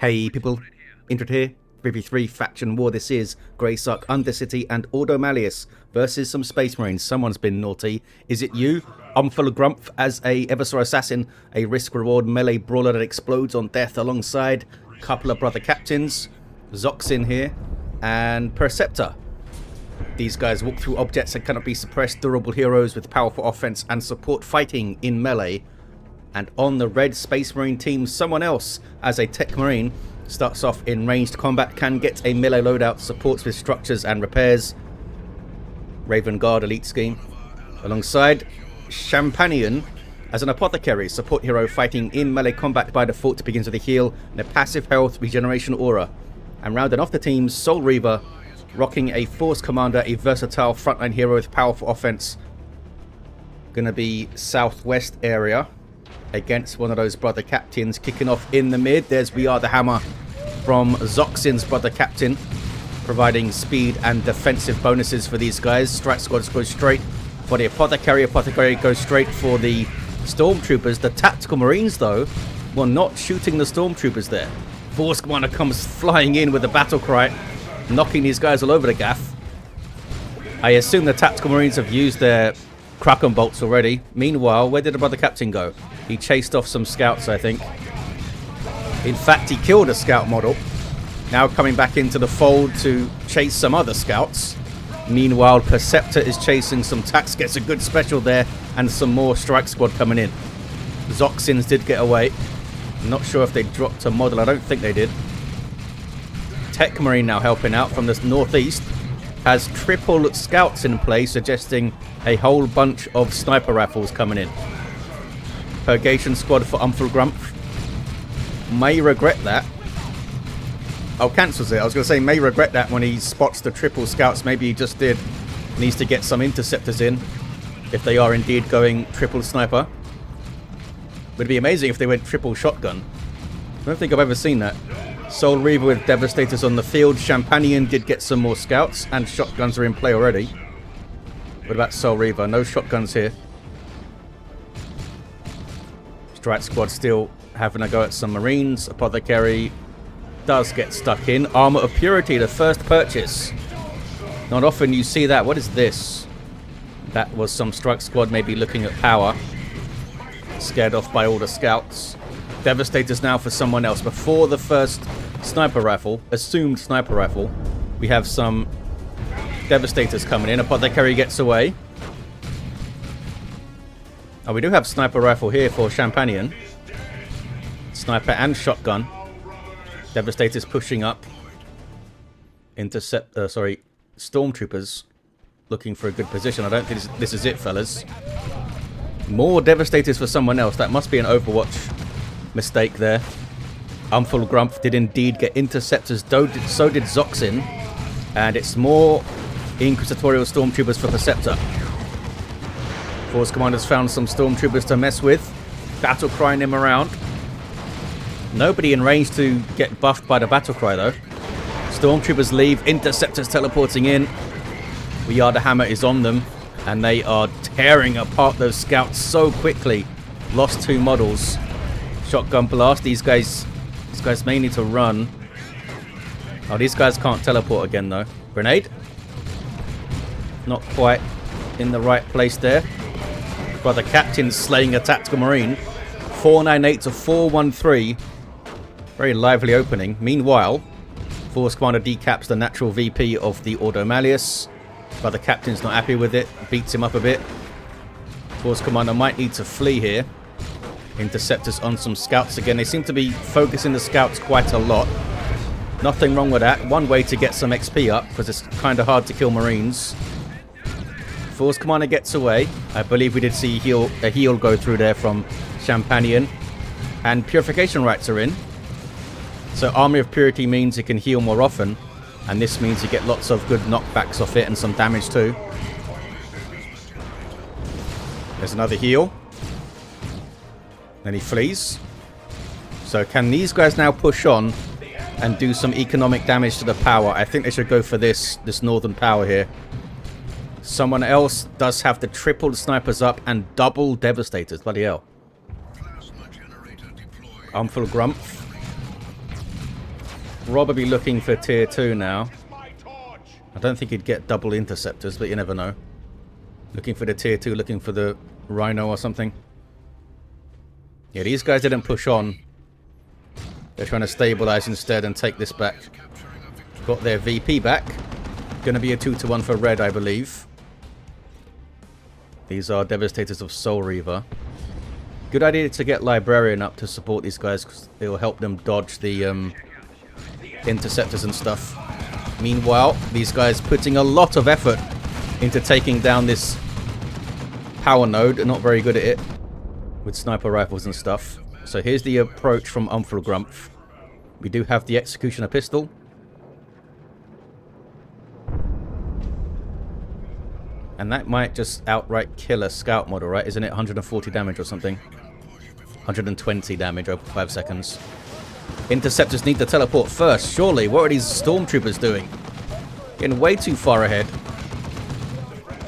Hey people, Intro here, 3v3 faction war this is, Greysuck, Undercity and Ordo Malleus versus some Space Marines. Someone's been naughty. Is it you? Umpfelgumpf as a Eversor assassin, a risk-reward melee brawler that explodes on death alongside a couple of brother captains, ZOXIN here, and Perceptor. These guys walk through objects that cannot be suppressed, durable heroes with powerful offense and support fighting in melee. And on the red Space Marine team, SomeoneElse as a Techmarine starts off in ranged combat, can get a melee loadout, supports with structures and repairs. Raven Guard elite scheme. Alongside Shampanion as an Apothecary, support hero fighting in melee combat by default, begins with a heal and a passive health regeneration aura. And rounding off the team, Soul Reaver, rocking a Force Commander, a versatile frontline hero with powerful offense. Gonna be southwest area against one of those brother captains, kicking off in the mid. There's We Are the Hammer from ZOXIN's brother captain, providing speed and defensive bonuses for these guys. Strike squads go straight for the Apothecary. Apothecary goes straight for the Stormtroopers. The Tactical Marines, though, were not shooting the Stormtroopers there. Force Commander comes flying in with a battle cry, knocking these guys all over the gaff. I assume the Tactical Marines have used their Kraken bolts already. Meanwhile, where did the brother captain go? He chased off some scouts, I think. In fact, he killed a scout model. Now coming back into the fold to chase some other scouts. Meanwhile, Perceptor is chasing some tax, gets a good special there, and some more strike squad coming in. ZOXINs did get away. Not sure if they dropped a model. I don't think they did. Techmarine now helping out from the northeast. Has triple scouts in play, suggesting a whole bunch of sniper rifles coming in. Purgation squad for Umpfelgumpf. May regret that. Oh, cancels it. I was going to say may regret that when he spots the triple scouts. Maybe he just did. Needs to get some interceptors in if they are indeed going triple sniper. Would be amazing if they went triple shotgun. I don't think I've ever seen that. Soul Reaver with Devastators on the field. Shampanion did get some more scouts, and shotguns are in play already. What about Soul Reaver? No shotguns here. Strike squad still having a go at some Marines. Apothecary does get stuck in. Armor of Purity, the first purchase. Not often you see that. What is this? That was some strike squad maybe looking at power. Scared off by all the scouts. Devastators now for SomeoneElse. Before the first sniper rifle, assumed sniper rifle, we have some Devastators coming in. Apothecary gets away. Oh, we do have sniper rifle here for Shampanion. Sniper and shotgun. Devastators pushing up. Stormtroopers looking for a good position. I don't think this is it, fellas. More Devastators for SomeoneElse. That must be an Overwatch mistake there. Umpfelgumpf did indeed get interceptors, so did ZOXIN. And it's more Inquisitorial Stormtroopers for Perceptor. Force Commander's found some Stormtroopers to mess with. Battle crying him around. Nobody in range to get buffed by the battle cry though. Stormtroopers leave, Interceptors teleporting in. We Are the Hammer is on them, and they are tearing apart those scouts so quickly. Lost 2 models. Shotgun blast. These guys may need to run. Oh, these guys can't teleport again though. Grenade. Not quite in the right place there. Brother captain slaying a Tactical Marine. 498 to 413. Very lively opening. Meanwhile, Force Commander decaps the natural VP of the Ordo Malleus. Brother captain's not happy with it. Beats him up a bit. Force Commander might need to flee here. Interceptors on some scouts again. They seem to be focusing the scouts quite a lot. Nothing wrong with that. One way to get some XP up, because it's kind of hard to kill Marines. Force Commander gets away. I believe we did see a heal go through there from Shampanion. And Purification Rites are in. So Army of Purity means you can heal more often. And this means you get lots of good knockbacks off it and some damage too. There's another heal. Then he flees. So can these guys now push on and do some economic damage to the power? I think they should go for this northern power here. SomeoneElse does have the triple snipers up and double Devastators. Bloody hell. Umpfelgumpf probably looking for tier 2 now. I don't think he'd get double interceptors, but you never know. Looking for the tier 2, looking for the Rhino or something. Yeah, these guys didn't push on. They're trying to stabilize instead and take this back. Got their VP back. Going to be a 2-1 for red, I believe. These are Devastators of Soul Reaver. Good idea to get Librarian up to support these guys, because it will help them dodge the interceptors and stuff. Meanwhile, these guys putting a lot of effort into taking down this power node. They're not very good at it with sniper rifles and stuff. So here's the approach from Umpfelgumpf. We do have the Executioner pistol. And that might just outright kill a scout model, right? Isn't it 140 damage or something? 120 damage over 5 seconds. Interceptors need to teleport first, surely. What are these stormtroopers doing? Getting way too far ahead.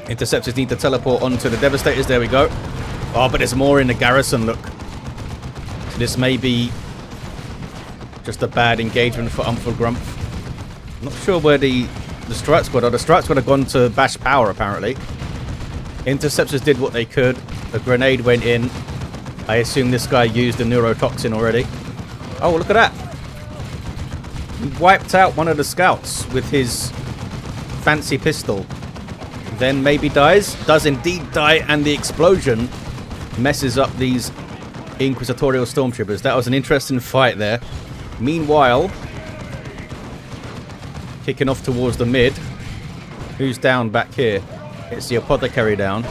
Interceptors need to teleport onto the Devastators. There we go. Oh, but there's more in the garrison, look. So this may be just a bad engagement for Umpfelgumpf. Not sure where the strike squad are. The strike squad have gone to bash power, apparently. Interceptors did what they could. A grenade went in. I assume this guy used the neurotoxin already. Oh, look at that. He wiped out one of the scouts with his fancy pistol. Then maybe dies. Does indeed die, and the explosion messes up these Inquisitorial Stormtroopers. That was an interesting fight there. Meanwhile, kicking off towards the mid. Who's down back here? It's the Apothecary down.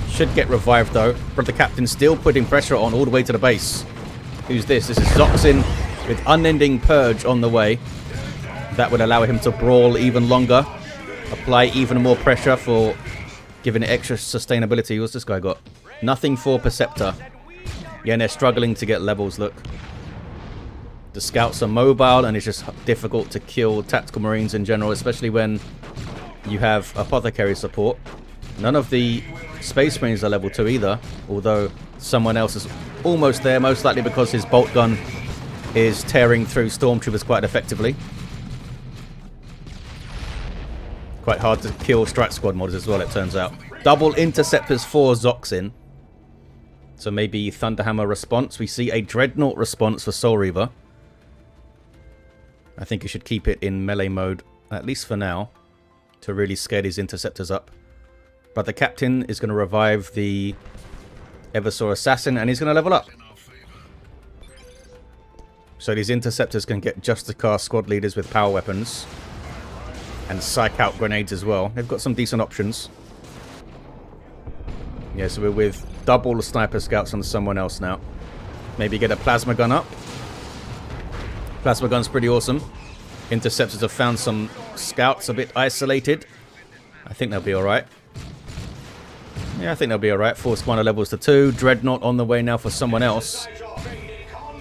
Should get revived though. But the captain's still putting pressure on all the way to the base. Who's this? This is ZOXIN with Unending Purge on the way. That would allow him to brawl even longer. Apply even more pressure for giving it extra sustainability. What's this guy got? Nothing for Perceptor. Yeah, and they're struggling to get levels, look. The scouts are mobile, and it's just difficult to kill tactical marines in general, especially when you have Apothecary support. None of the Space Marines are level 2 either, although someone else is almost there, most likely because his bolt gun is tearing through Stormtroopers quite effectively. Quite hard to kill strike squad mods as well, it turns out. Double interceptors for ZOXIN. So maybe Thunderhammer response. We see a Dreadnought response for Soul Reaver. I think you should keep it in melee mode, at least for now, to really scare these interceptors up. But the captain is going to revive the Eversor assassin, and he's going to level up. So these interceptors can get Justicar squad leaders with power weapons. And psych out grenades as well. They've got some decent options. Yeah, so we're with double sniper scouts on someone else now. Maybe get a plasma gun up. Plasma gun's pretty awesome. Interceptors have found some scouts a bit isolated. I think they'll be alright. Yeah, I think they'll be alright. Force Commander levels to 2. Dreadnought on the way now for someone else.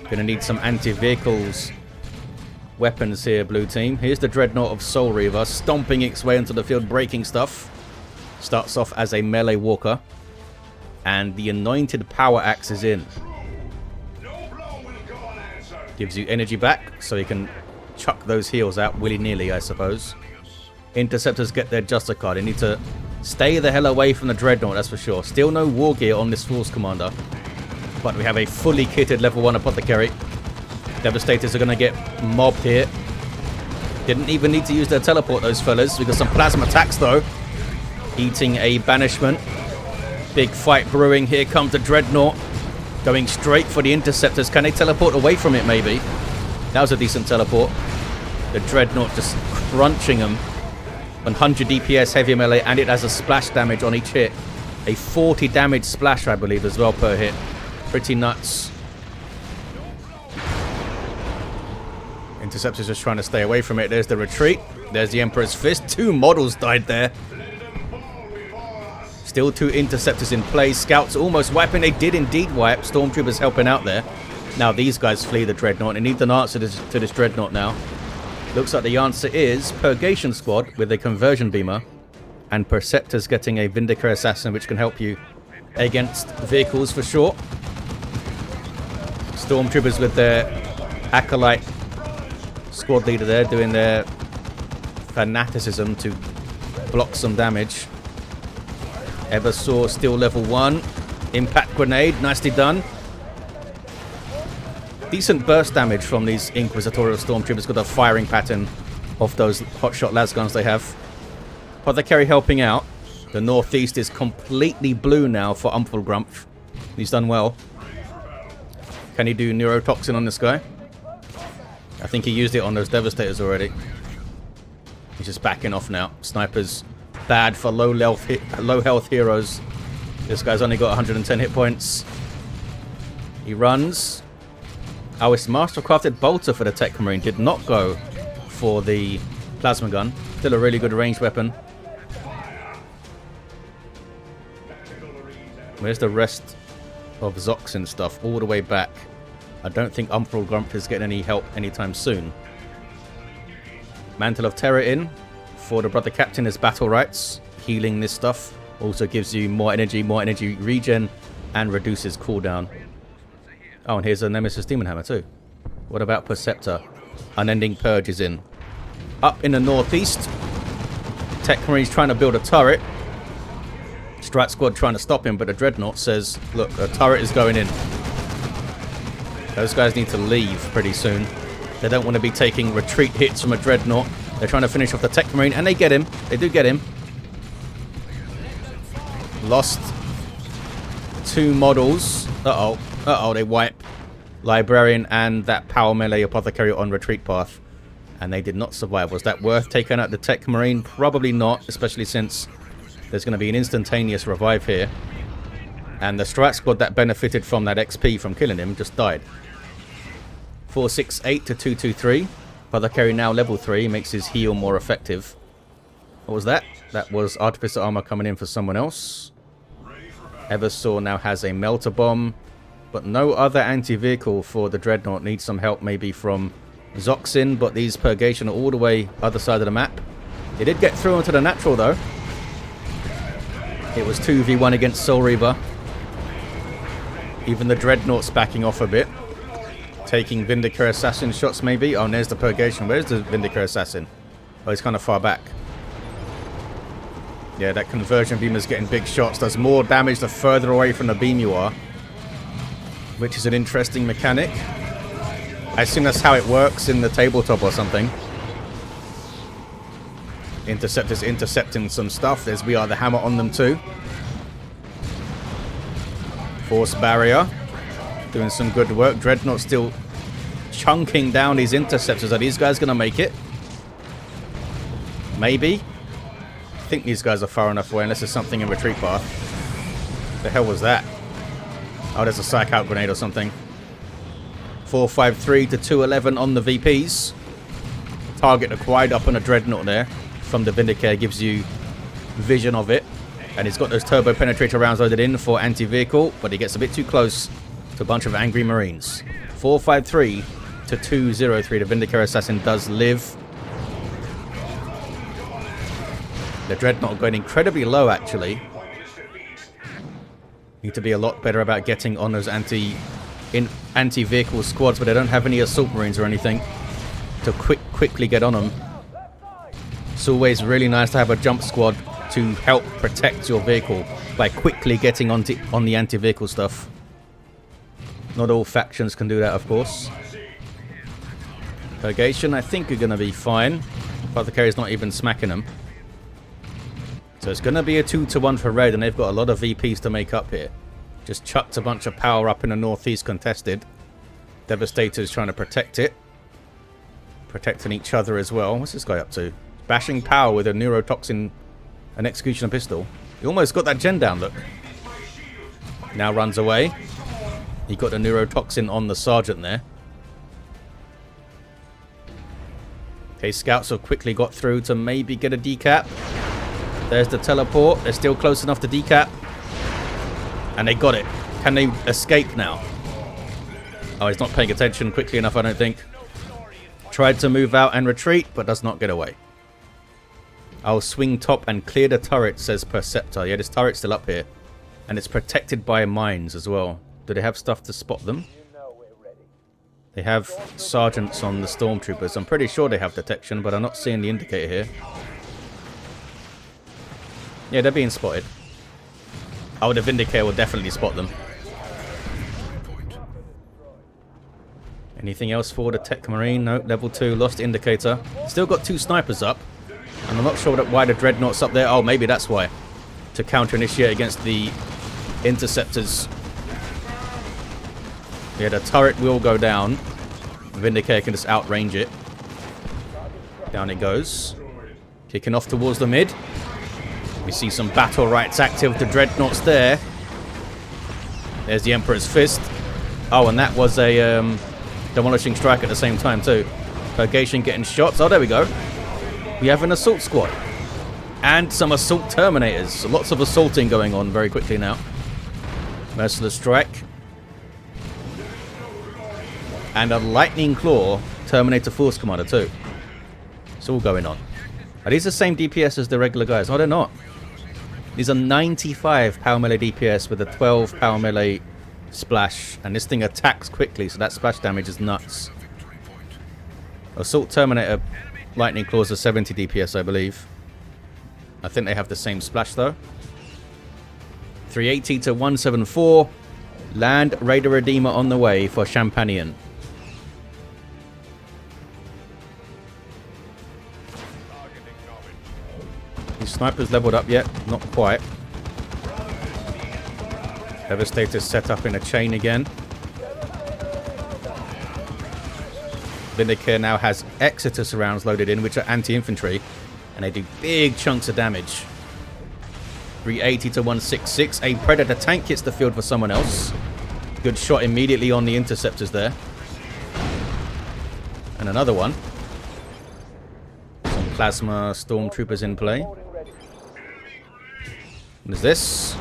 Gonna need some anti-vehicles weapons here, blue team. Here's the Dreadnought of Soul Reaver, stomping its way into the field, breaking stuff. Starts off as a melee walker. And the Anointed Power Axe is in. Gives you energy back, so you can chuck those heals out willy-nilly, I suppose. Interceptors get their Justicar. They need to stay the hell away from the Dreadnought, that's for sure. Still no war gear on this Force Commander. But we have a fully kitted level 1 Apothecary. Devastators are going to get mobbed here. Didn't even need to use their teleport, those fellas. We got some plasma attacks, though. Eating a banishment. Big fight brewing. Here comes the Dreadnought. Going straight for the interceptors. Can they teleport away from it, maybe? That was a decent teleport. The Dreadnought just crunching them. 100 DPS heavy melee, and it has a splash damage on each hit. A 40 damage splash, I believe, as well per hit. Pretty nuts. Interceptors just trying to stay away from it. There's the retreat. There's the Emperor's Fist. 2 models died there. Still 2 interceptors in play. Scouts almost wiping. They did indeed wipe. Stormtroopers helping out there. Now these guys flee the Dreadnought. They need an answer to this Dreadnought now. Looks like the answer is Purgation Squad with a Conversion Beamer. And Perceptor's getting a Vindicator Assassin, which can help you against vehicles for sure. Stormtroopers with their Acolyte Squad leader there doing their fanaticism to block some damage. Eversor still level 1. Impact grenade, nicely done. Decent burst damage from these Inquisitorial Stormtroopers. Got a firing pattern of those hotshot lasguns they have. Apothecary helping out. The northeast is completely blue now for Umpfelgumpf. He's done well. Can he do neurotoxin on this guy? I think he used it on those Devastators already. He's just backing off now. Snipers bad for low health heroes. This guy's only got 110 hit points. He runs. Oh, it's Mastercrafted Bolter for the Techmarine. Did not go for the plasma gun. Still a really good ranged weapon. Where's the rest of ZOXIN stuff? All the way back. I don't think Umpfelgumpf is getting any help anytime soon. Mantle of Terror in for the Brother Captain as battle rights. Healing this stuff. Also gives you more energy regen, and reduces cooldown. Oh, and here's a Nemesis Demon Hammer too. What about Perceptor? Unending Purge is in. Up in the northeast, Techmarine's trying to build a turret. Strat Squad trying to stop him, but the Dreadnought says, look, a turret is going in. Those guys need to leave pretty soon. They don't want to be taking retreat hits from a Dreadnought. They're trying to finish off the Techmarine, and they get him. They do get him. Lost 2 models. Uh-oh, they wipe Librarian and that power melee Apothecary on retreat path. And they did not survive. Was that worth taking out the Techmarine? Probably not, especially since there's going to be an instantaneous revive here. And the Strat Squad that benefited from that XP from killing him just died. 468 to 223. Apothecary now level 3, makes his heal more effective. What was that? That was Artificer Armor coming in for someone else. Eversor now has a Melter Bomb, but no other anti-vehicle for the Dreadnought. Needs some help maybe from ZOXIN, but these Purgation are all the way other side of the map. They did get through onto the natural though. It was 2v1 against Soul Reaver. Even the Dreadnought's backing off a bit. Taking Vindicator Assassin shots maybe. Oh, and there's the Purgation. Where's the Vindicator Assassin? Oh, he's kind of far back. Yeah, that Conversion Beam is getting big shots. Does more damage the further away from the beam you are. Which is an interesting mechanic. I assume that's how it works in the tabletop or something. Interceptor's intercepting some stuff. There's We Are the Hammer on them too. Force Barrier. Doing some good work. Dreadnought still chunking down these interceptors. Are these guys going to make it? Maybe. I think these guys are far enough away unless there's something in retreat path. The hell was that? Oh, there's a Psych Out grenade or something. 453 to 211 on the VPs. Target acquired up on a Dreadnought there. From the Vindicator gives you vision of it. And he's got those turbo penetrator rounds loaded in for anti-vehicle, but he gets a bit too close to a bunch of angry Marines. 453 to 203. The Vindicator Assassin does live. The Dreadnought going incredibly low, actually. Need to be a lot better about getting on those anti-vehicle squads, but they don't have any Assault Marines or anything to quickly get on them. It's always really nice to have a jump squad to help protect your vehicle by quickly getting on the anti-vehicle stuff. Not all factions can do that, of course. Purgation, I think, are going to be fine. Apothecary's not even smacking them. So it's going to be a 2-to-1 for red, and they've got a lot of VPs to make up here. Just chucked a bunch of power up in the northeast contested. Devastator's trying to protect it. Protecting each other as well. What's this guy up to? Bashing power with a neurotoxin, an executioner pistol. He almost got that gen down, look. Now runs away. He got the neurotoxin on the sergeant there. Okay, scouts have quickly got through to maybe get a decap. There's the teleport. They're still close enough to decap. And they got it. Can they escape now? Oh, he's not paying attention quickly enough, I don't think. Tried to move out and retreat, but does not get away. I'll swing top and clear the turret, says Perceptor. Yeah, this turret's still up here. And it's protected by mines as well. Do they have stuff to spot them? They have sergeants on the stormtroopers. I'm pretty sure they have detection, but I'm not seeing the indicator here. Yeah, they're being spotted. Oh, the Vindicator will definitely spot them. Anything else for the Techmarine? No, level 2, lost indicator. Still got 2 snipers up. And I'm not sure why the Dreadnought's up there. Oh, maybe that's why. To counter-initiate against the interceptors. Yeah, the turret will go down. Vindicator can just outrange it. Down it goes. Kicking off towards the mid. We see some battle rights active. The Dreadnought's there. There's the Emperor's Fist. Oh, and that was a demolishing strike at the same time too. Purgation getting shots. Oh, there we go. We have an assault squad. And some assault terminators. So lots of assaulting going on very quickly now. Merciless strike. And a lightning claw Terminator Force Commander too. It's all going on. Are these the same DPS as the regular guys? No, they're not. These are 95 power melee DPS with a 12 power melee splash. And this thing attacks quickly, so that splash damage is nuts. Assault Terminator lightning claws are 70 DPS, I believe. I think they have the same splash though. 380 to 174. Land Raider Redeemer on the way for Shampanion. These snipers leveled up yet? Not quite. Devastator's set up in a chain again. Vindicator now has Exetus rounds loaded in, which are anti-infantry, and they do big chunks of damage. 380 to 166. A Predator tank hits the field for someone else. Good shot immediately on the interceptors there. And another one. Some plasma stormtroopers in play. What is this?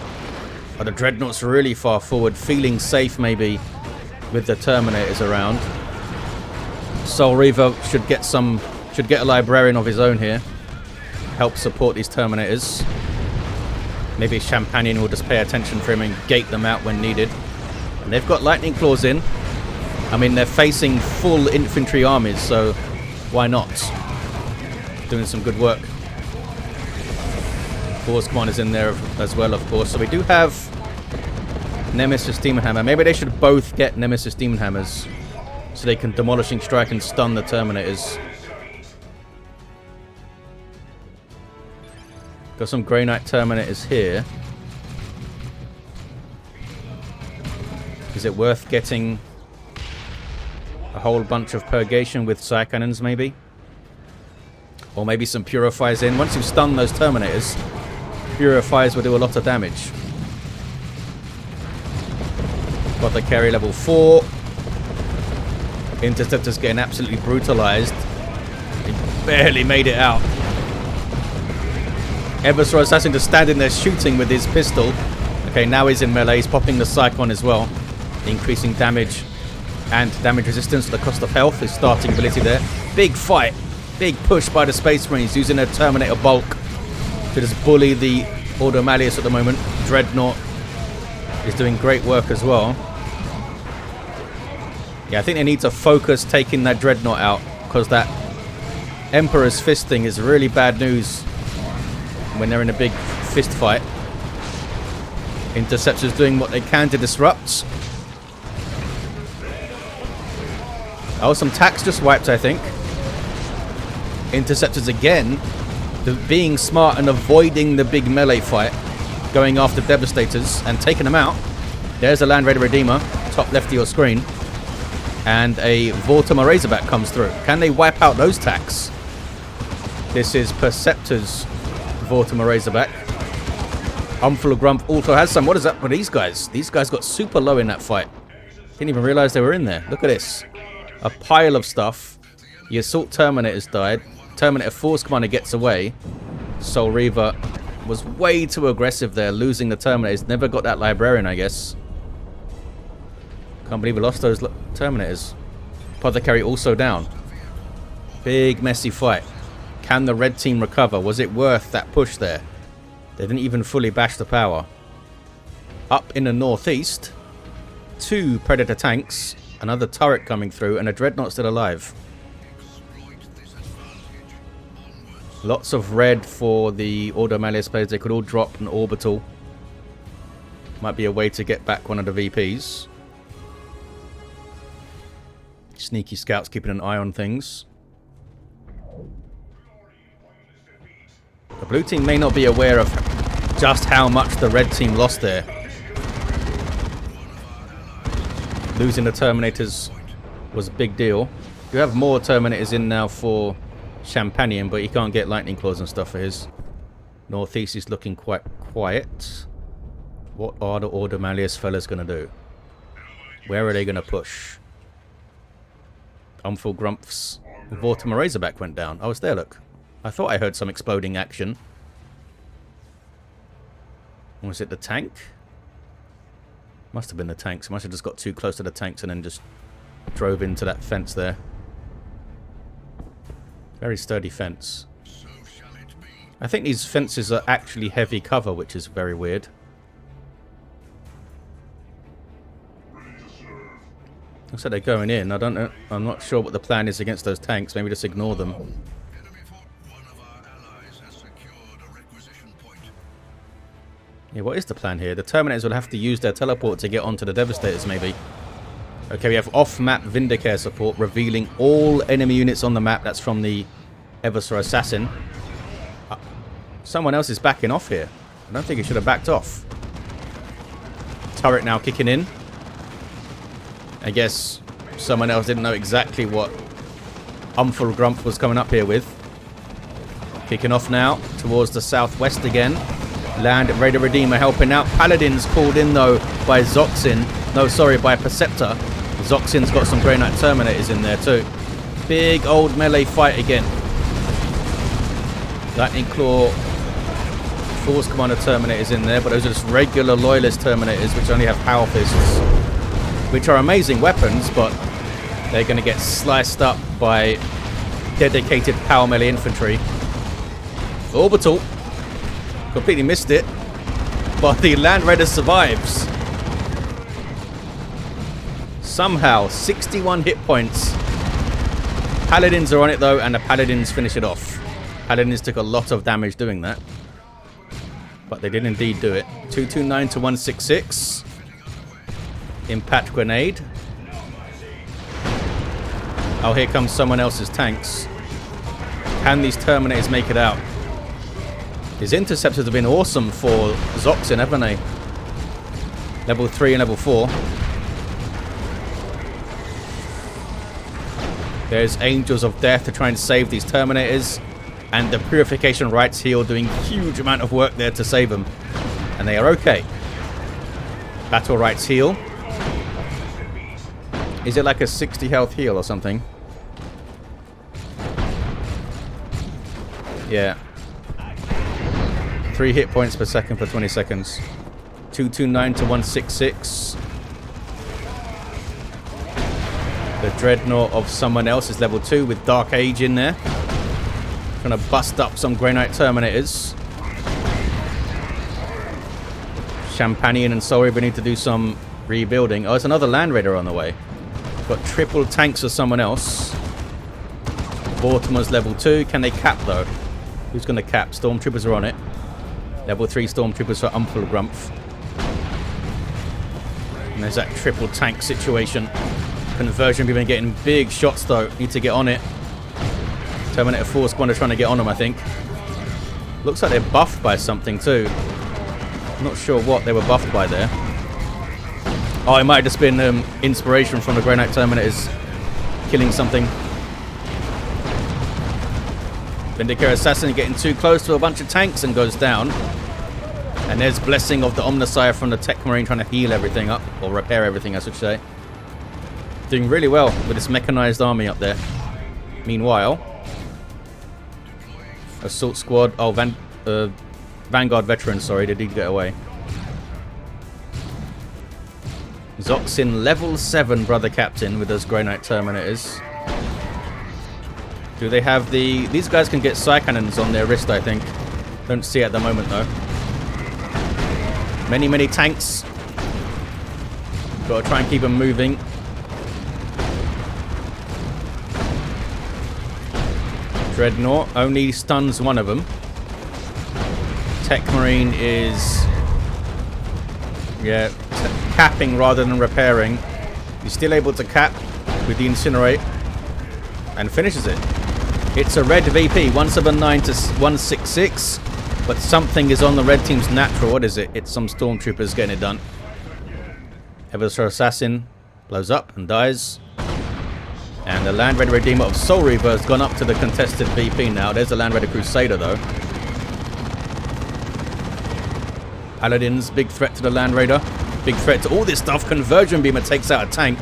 Oh, the Dreadnought's really far forward, feeling safe maybe with the Terminators around. Soul Reaver should get a Librarian of his own here. Help support these Terminators. Maybe Shampanion will just pay attention for him and gate them out when needed. And they've got lightning claws in. I mean, they're facing full infantry armies, so why not? Doing some good work. Force Commander's in there as well, of course. So we do have Nemesis Demon Hammer. Maybe they should both get Nemesis Demon Hammers so they can Demolishing Strike and stun the Terminators. Got some Grey Knight Terminators here. Is it worth getting a whole bunch of Purgation with Psy Cannons, maybe? Or maybe some Purifiers in. Once you've stunned those Terminators, Purifiers will do a lot of damage. Apothecary level 4. Interceptors getting absolutely brutalized. They barely made it out. Eversor Assassin just standing there shooting with his pistol. Okay, now he's in melee. He's popping the Psychon as well. Increasing damage and damage resistance at the cost of health. His starting ability there. Big fight. Big push by the Space Marines using a Terminator bulk to just bully the Ordo Malleus at the moment. Dreadnought is doing great work as well. Yeah, I think they need to focus taking that Dreadnought out, because that Emperor's Fist thing is really bad news when they're in a big fist fight. Interceptors doing what they can to disrupt. Oh, some tax just wiped, I think. Interceptors again, being smart and avoiding the big melee fight, going after Devastators and taking them out. There's a Land Raider Redeemer, top left of your screen. And a Vortimer Razorback comes through. Can they wipe out those tax? This is Perceptor's Vortimer Razorback. Umpfelgumpf also has some. What is up with these guys? These guys got super low in that fight. Didn't even realize they were in there. Look at this. A pile of stuff. The Assault Terminators died. Terminator Force Commander gets away. Soul Reaver was way too aggressive there, losing the Terminators. Never got that Librarian, I guess. Can't believe we lost those Terminators. Apothecary also down. Big messy fight. Can the red team recover? Was it worth that push there? They didn't even fully bash the power. Up in the northeast, 2 Predator tanks Another turret coming through and a dreadnought still alive. Lots of red for the Ordo Malleus players. They could all drop an orbital. Might be a way to get back one of the VPs. Sneaky scouts keeping an eye on things. The blue team may not be aware of just how much the red team lost there. Losing the Terminators was a big deal. You have more Terminators in now for Shampanion, but he can't get lightning claws and stuff for his. Northeast is looking quite quiet. What are the Ordo Malleus fellas going to do? Where are they going to push? Umpfelgumpf's Vortimer Razorback went down. I was there, look. I thought I heard some exploding action. Was it the tank? Must have been the tanks. Must have just got too close to the tanks and then just drove into that fence there. Very sturdy fence. I think these fences are actually heavy cover, which is very weird. Looks like they're going in. I don't know. I'm not sure what the plan is against those tanks. Maybe just ignore them. Yeah, what is the plan here? The Terminators will have to use their teleport to get onto the Devastators, maybe. Okay, we have off-map Vindicare support, revealing all enemy units on the map. That's from the Eversor Assassin. Someone else is backing off here. I don't think he should have backed off. Turret now kicking in. I guess someone else didn't know exactly what Umpfelgumpf was coming up here with. Kicking off now towards the southwest again. Land Raider Redeemer helping out. Paladins called in though by ZOXIN. No, sorry, by Perceptor. ZOXIN's got some Grey Knight Terminators in there too. Big old melee fight again. Lightning Claw Force Commander Terminators in there, but those are just regular Loyalist Terminators which only have Power Fists, which are amazing weapons, but they're going to get sliced up by dedicated Power Melee Infantry. Orbital. Completely missed it, but the Land Raider survives. Somehow, 61 hit points. Paladins are on it though, and the Paladins finish it off. Paladins took a lot of damage doing that, but they did indeed do it. 229 to 166. Impact Grenade. Oh, here comes someone else's tanks. Can these Terminators make it out? His interceptors have been awesome for ZOXIN, haven't they? Level 3 and level 4. There's Angels of Death to try and save these Terminators. And the Purification Rites Heal doing huge amount of work there to save them. And they are okay. Battle Rites Heal. Is it like a 60 health heal or something? Yeah. 3 hit points per second for 20 seconds. 229 to 166. The Dreadnought of Someone Else is level 2 with Dark Age in there. Trying to bust up some Grey Knight Terminators. Shampanion and Soul Reaver need to do some rebuilding. Oh, there's another Land Raider on the way. Got triple tanks for Someone Else. Vortimer's level 2. Can they cap though? Who's going to cap? Stormtroopers are on it. Level 3 Stormtroopers for Umpfelgumpf. And there's that triple tank situation. Conversion, we've been getting big shots though. Need to get on it. Terminator Force Commander trying to get on them, I think. Looks like they're buffed by something too. Not sure what they were buffed by there. Oh, it might have just been inspiration from the Grey Knight Terminators killing something. Vindicare Assassin getting too close to a bunch of tanks and goes down. And there's Blessing of the Omnissiah from the Techmarine trying to heal everything up, or repair everything I should say. Doing really well with this mechanized army up there. Meanwhile, Assault Squad, oh, Vanguard Veterans, sorry, they did get away. ZOXIN level 7 Brother Captain with those Grey Knight Terminators. Do they have the... These guys can get Psy Cannons on their wrist, I think. Don't see it at the moment, though. Many, many tanks. Got to try and keep them moving. Dreadnought only stuns one of them. Techmarine is... yeah, capping rather than repairing. He's still able to cap with the Incinerate. And finishes it. It's a red VP, 179 to 166. But something is on the red team's natural. What is it? It's some stormtroopers getting it done. Eversor Assassin blows up and dies. And the Land Raider Redeemer of Soul Reaver has gone up to the contested VP now. There's the Land Raider Crusader though. Paladins, big threat to the Land Raider. Big threat to all this stuff. Conversion Beamer takes out a tank.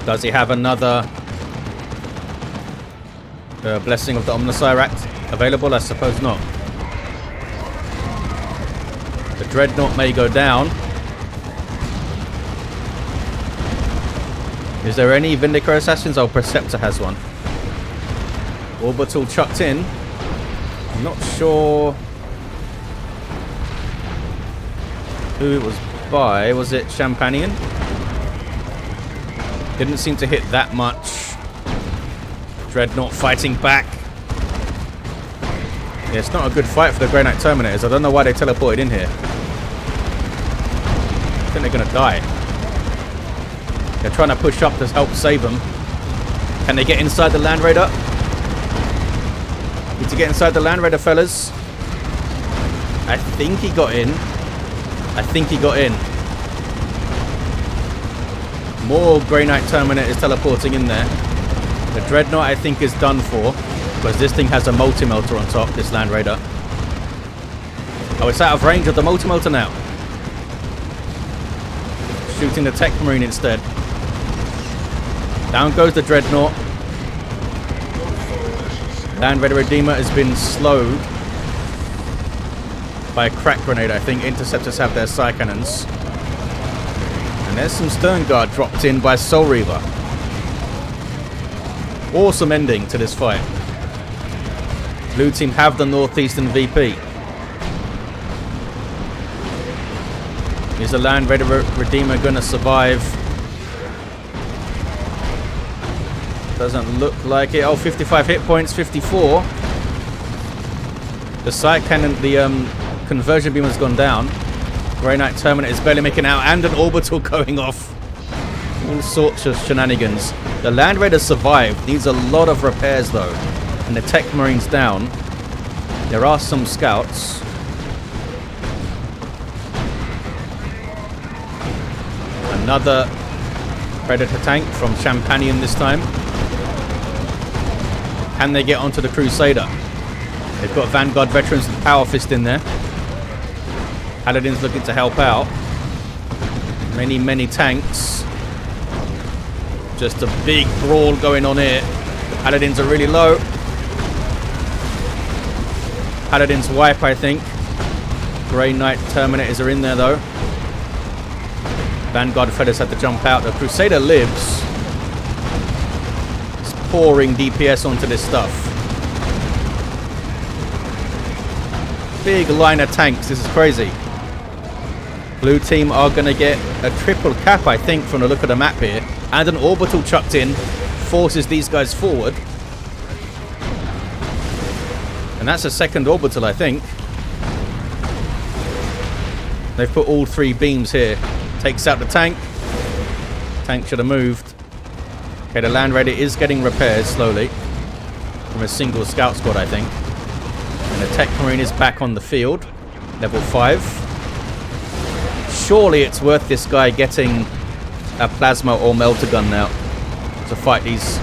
Does he have another Blessing of the Omnissiah available? I suppose not. The Dreadnought may go down. Is there any Vindicator Assassins? Oh, Perceptor has one. Orbital chucked in. I'm not sure who it was by. Was it Shampanion? Didn't seem to hit that much. Dreadnought fighting back. Yeah, it's not a good fight for the Grey Knight Terminators. I don't know why they teleported in here. I think they're going to die. They're trying to push up to help save them. Can they get inside the Land Raider? Need to get inside the Land Raider, fellas. I think he got in. I think he got in. More Grey Knight Terminators teleporting in there. The Dreadnought, I think, is done for. Because this thing has a multi-melter on top, this Land Raider. Oh, it's out of range of the multi-melter now. Shooting the Techmarine instead. Down goes the Dreadnought. Land Raider Redeemer has been slowed by a crack grenade, I think. Interceptors have their Psy Cannons. And there's some Stern Guard dropped in by Soul Reaver. Awesome ending to this fight. Blue team have the Northeastern VP. Is the Land Raider Redeemer going to survive? Doesn't look like it. Oh, 55 hit points, 54. The Sight Cannon, the Conversion Beam has gone down. Grey Knight Terminator is barely making out, and an Orbital going off. All sorts of shenanigans. The Land Raider survived. Needs a lot of repairs though. And the Techmarine's down. There are some scouts. Another Predator tank from Shampanion this time. Can they get onto the Crusader? They've got Vanguard veterans and Power Fist in there. Paladin's looking to help out. Many tanks. Just a big brawl going on here. The Paladins are really low. Paladins wipe, I think. Grey Knight Terminators are in there though. Vanguard Feathers had to jump out. The Crusader lives. It's pouring DPS onto this stuff. Big line of tanks. This is crazy. Blue team are going to get a triple cap, I think, from the look of the map here. And an Orbital chucked in. Forces these guys forward. And that's a second Orbital, I think. They've put all three beams here. Takes out the tank. Tank should have moved. Okay, the Land Raider is getting repairs slowly. From a single scout squad, I think. And the Techmarine is back on the field. Level 5. Surely it's worth this guy getting a plasma or melter gun now to fight these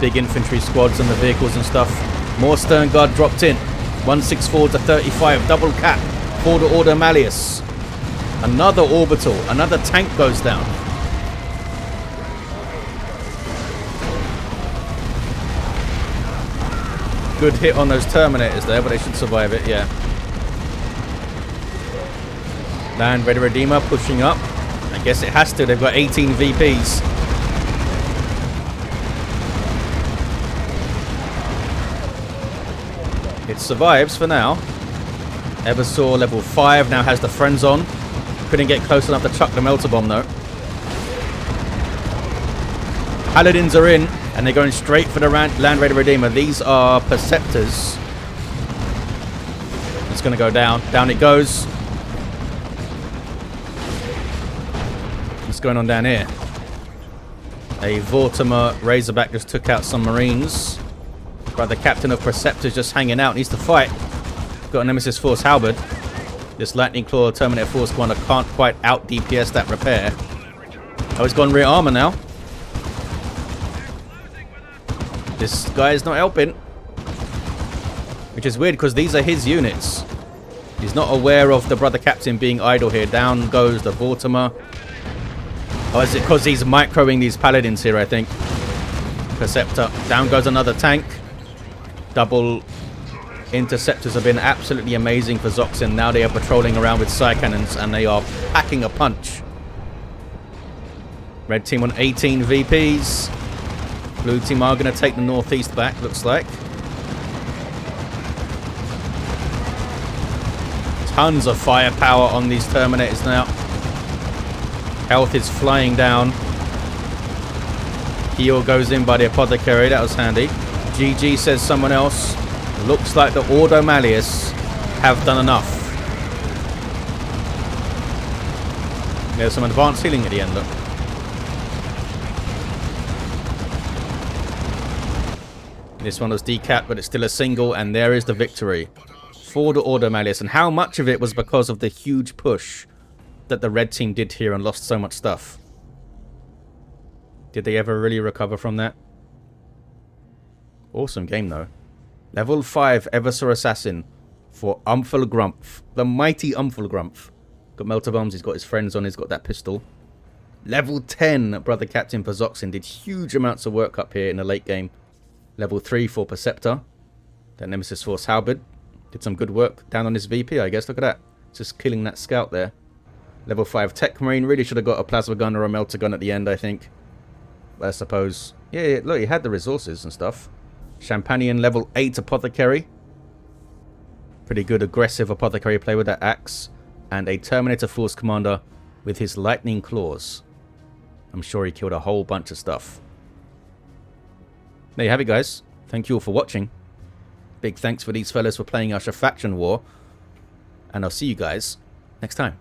big infantry squads and the vehicles and stuff. More Stern Guard dropped in. 164 to 35. Double cap for the Ordo Malleus. Another Orbital. Another tank goes down. Good hit on those Terminators there, but they should survive it, yeah. Land Raider Redeemer pushing up. I guess it has to. They've got 18 VPs. It survives for now. Eversor level 5 now has the friends on. Couldn't get close enough to chuck the melter bomb though. Paladins are in, And they're going straight for the Land Raider Redeemer. These are perceptors. It's going to go down. Down it goes. What's going on down here? A Vortimer Razorback just took out some Marines. But the captain of Perceptors just hanging out. Needs to fight. Got a Nemesis Force Halberd. This Lightning Claw Terminator Force Commander can't quite out DPS that repair. Oh, he's gone rear armor now. This guy is not helping. Which is weird because these are his units. He's not aware of the brother captain being idle here. Down goes the Vortimer. Oh, is it because he's microing these paladins here, I think? Perceptor. Down goes another tank. Double interceptors have been absolutely amazing for ZOXIN. Now they are patrolling around with Psy Cannons and they are packing a punch. Red team on 18 VPs. Blue team are going to take the northeast back, looks like. Tons of firepower on these Terminators now. Health is flying down. Heal goes in by the Apothecary. That was handy. GG says someone else. Looks like the Ordo Malleus have done enough. There's some advanced healing at the end, look. This one was decapped, but it's still a single, and there is the victory for the Ordo Malleus. And how much of it was because of the huge push that the red team did here and lost so much stuff? Did they ever really recover from that? Awesome game, though. Level 5 Eversor Assassin for Umpfelgumpf. The mighty Umpfelgumpf. Got melter bombs, he's got his friends on, he's got that pistol. Level 10 Brother Captain for ZOXIN. Did huge amounts of work up here in the late game. Level 3 for Perceptor. That Nemesis Force Halberd. Did some good work down on his VP, I guess. Look at that. Just killing that scout there. Level 5 Techmarine. Really should have got a plasma gun or a melter gun at the end, I think. But I suppose. Yeah, look, he had the resources and stuff. Shampanion level 8 Apothecary. Pretty good aggressive Apothecary play with that axe. And a Terminator Force Commander with his Lightning Claws. I'm sure he killed a whole bunch of stuff. There you have it, guys. Thank you all for watching. Big thanks for these fellas for playing our faction war. And I'll see you guys next time.